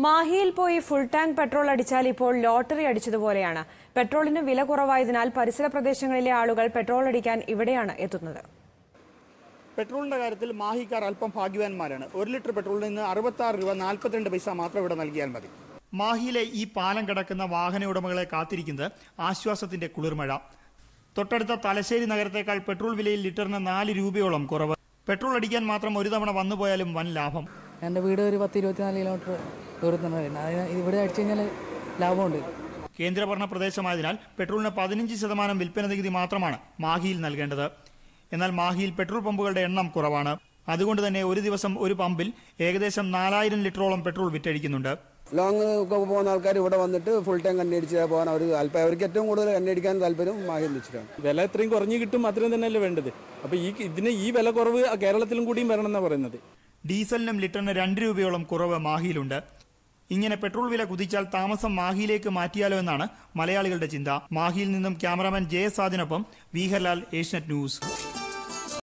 മാഹിയിൽ പോയി full tank petrol അടിച്ചാൽ ഇപ്പോൾ ലോട്ടറി അടിച്ചതുപോലെയാണ്. പെട്രോളിന് വില കുറവായതിനാൽ പരിസര പ്രദേശങ്ങളിലെ ആളുകൾ പെട്രോൾ അടിക്കാൻ ഇവിടെയാണ് എത്തുന്നത്. പെട്രോളിന്റെ കാര്യത്തിൽ മാഹിക്കാർ അല്പം ഭാഗ്യവാന്മാരാണ്. 1 ലിറ്റർ പെട്രോളിൽ നിന്ന് 66 രൂപ 42 പൈസ മാത്രം ഇവിടെ നൽകിയാൽ മതി. മാഹിയിലെ ഈ പാലം കടക്കുന്ന വാഹന ഉടമകളെ കാത്തിരിക്കുന്നത് ആശ്വാസത്തിന്റെ കുളിർമഴ. തൊട്ടടുത്ത തലശ്ശേരി നഗരത്തേക്കാൾ പെട്രോൾ വിലയിൽ ലിറ്ററിന് 4 രൂപയോളം കുറവ്. പെട്രോൾ അടിക്കാൻ മാത്രം ഒരു തവണ വന്നുപോയാലും വൻ ലാഭം. എൻ്റെ വീട് ഒരു 10-24 കിലോമീറ്റർ ദൂരത്തുണ്ട്. ഇവിടെ അടിച്ചു കഴിഞ്ഞാൽ ലാഭമുണ്ട്. കേന്ദ്രഭരണ പ്രദേശമായതിനാൽ പെട്രോളിന് 15% വിൽപ്പന നികുതി മാത്രമാണ് മാഹിയിൽ നൽകേണ്ടത്. എന്നാൽ മാഹിയിൽ പെട്രോൾ പമ്പുകളുടെ എണ്ണം കുറവാണ്. അതുകൊണ്ട് തന്നെ ഒരു ദിവസം ഒരു പമ്പിൽ ഏകദേശം 4000 ലിറ്ററോളം പെട്രോൾ വിറ്റഴിക്കുന്നുണ്ട്. ലോങ് പോകുന്ന ആൾക്കാർ ഇവിടെ വന്നിട്ട് ഫുൾ ടാങ്ക് എണ്ണയടിച്ച് പോകാൻ അവർക്ക് ഏറ്റവും കൂടുതൽ എണ്ണയടിക്കാൻ താല്പര്യം മാഹിയിൽ വെച്ചിട്ടാണ്. വില എത്രയും കുറഞ്ഞു കിട്ടും, അത്രയും തന്നെയല്ലേ വേണ്ടത്. അപ്പൊ ഇതിന് ഈ വില കുറവ് കേരളത്തിലും കൂടിയും വരണം എന്നാണ് പറയുന്നത്. ഡീസലിനും ലിറ്ററിന് 2 രൂപയോളം കുറവ് മാഹിയിലുണ്ട്. ഇങ്ങനെ പെട്രോൾ വില കുതിച്ചാൽ താമസം മാഹിയിലേക്ക് മാറ്റിയാലോ എന്നാണ് മലയാളികളുടെ ചിന്ത. മാഹിയിൽ നിന്നും ക്യാമറാമാൻ ജെ സാദിനൊപ്പം വിഹർലാൽ, ഏഷ്യനെറ്റ് ന്യൂസ്.